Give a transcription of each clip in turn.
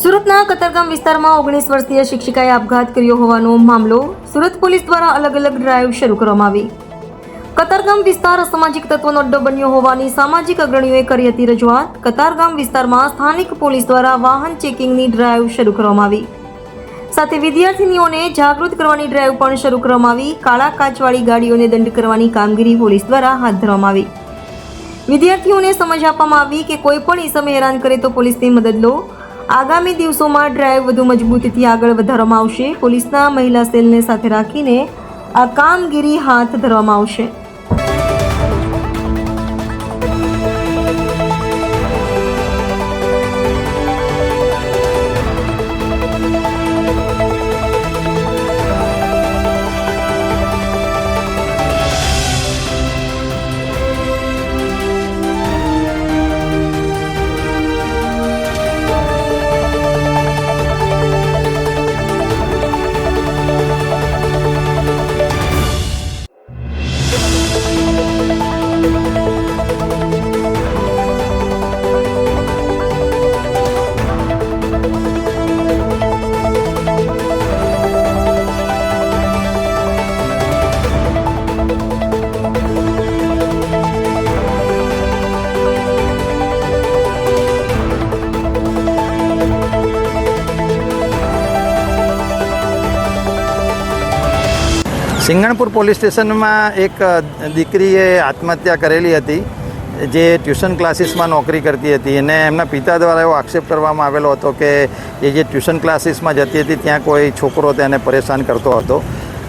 સુરતના કતારગામ વિસ્તારમાં 19 વર્ષીય શિક્ષિકાએ આપઘાત કર્યો હોવાનો મામલો. સુરત પોલીસ દ્વારા અલગ અલગ ડ્રાઈવ શરૂ કરવામાં આવી. કતારગામ વિસ્તાર અસામાજિક તત્વોનો અડ્ડો બન્યો હોવાની સામાજિક અગ્રણીઓએ કરી હતી રજૂઆત. કતારગામ વિસ્તારમાં સ્થાનિક પોલીસ દ્વારા વાહન ચેકિંગની ડ્રાઈવ શરૂ કરવામાં આવી. સાથે વિદ્યાર્થીનીઓને જાગૃત કરવાની ડ્રાઈવ પણ શરૂ કરવામાં આવી. કાળા કાચવાળી ગાડીઓને દંડ કરવાની કામગીરી પોલીસ દ્વારા હાથ ધરવામાં આવી. વિદ્યાર્થીઓને સમજ આપવામાં આવી કે કોઈ પણ ઇસમે હેરાન કરે તો પોલીસની મદદ લો. આગામી દિવસોમાં ડ્રાઈવ વધુ મજબૂતીથી આગળ વધારવામાં આવશે. પોલીસના મહિલા સેલને સાથે રાખીને આ કામગીરી હાથ ધરવામાં આવશે. સિંગણપુર પોલીસ સ્ટેશનમાં એક દીકરીએ આત્મહત્યા કરેલી હતી, જે ટ્યુશન ક્લાસીસમાં નોકરી કરતી હતી. અને એમના પિતા દ્વારા એવો આક્ષેપ કરવામાં આવેલો હતો કે એ જે ટ્યુશન ક્લાસીસમાં જતી હતી ત્યાં કોઈ છોકરો તેને પરેશાન કરતો હતો.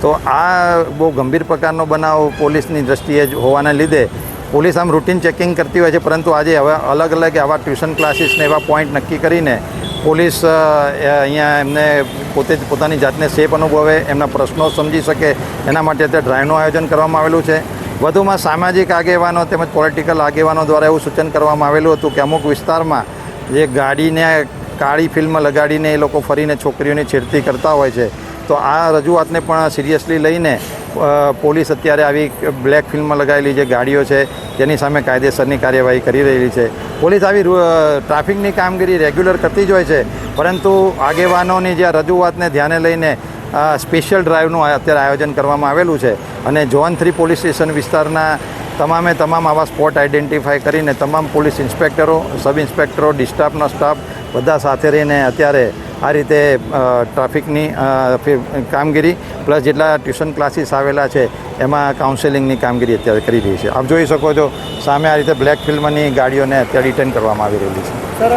તો આ બહુ ગંભીર પ્રકારનો બનાવ પોલીસની દ્રષ્ટિએ જ હોવાના લીધે પોલીસ આમ રૂટીન ચેકિંગ કરતી હોય છે, પરંતુ આજે હવે અલગ અલગ આવા ટ્યુશન ક્લાસીસને એવા પોઈન્ટ નક્કી કરીને પોલીસ અહીંયા એમને પોતે જ પોતાની જાતને સેફ અનુભવે, એમના પ્રશ્નો સમજી શકે એના માટે અત્યારે ડ્રાઈવનું આયોજન કરવામાં આવેલું છે. વધુમાં સામાજિક આગેવાનો તેમજ પોલિટિકલ આગેવાનો દ્વારા એવું સૂચન કરવામાં આવેલું હતું કે અમુક વિસ્તારમાં જે ગાડીને કાળી ફિલ્મ લગાડીને એ લોકો ફરીને છોકરીઓની છેડતી કરતા હોય છે, તો આ રજૂઆતને પણ સિરિયસલી લઈને પોલીસ અત્યારે આવી બ્લેક ફિલ્મ લગાવેલી જે ગાડીઓ છે તેની સામે કાયદેસરની કાર્યવાહી કરી રહેલી છે. પોલીસ આવી ટ્રાફિકની કામગીરી રેગ્યુલર કરતી જ હોય છે, પરંતુ આગેવાનોની જે રજૂઆતને ધ્યાને લઈને સ્પેશિયલ ડ્રાઈવનું અત્યારે આયોજન કરવામાં આવેલું છે. અને ઝોન 3 પોલીસ સ્ટેશન વિસ્તારના તમામે તમામ આવા સ્પોટ આઈડેન્ટિફાઈ કરીને તમામ પોલીસ ઇન્સ્પેક્ટરો, સબ ઇન્સ્પેક્ટરો, ડિસ્ટાફનો સ્ટાફ બધા સાથે રહીને અત્યારે આ રીતે ટ્રાફિકની કામગીરી પ્લસ જેટલા ટ્યુશન ક્લાસીસ આવેલા છે એમાં કાઉન્સેલિંગની કામગીરી અત્યારે કરી રહી છે. આપ જોઈ શકો છો સામે આ રીતે બ્લેક ફિલ્મની ગાડીઓને અત્યારે ડિટેન કરવામાં આવી રહેલી છે. સર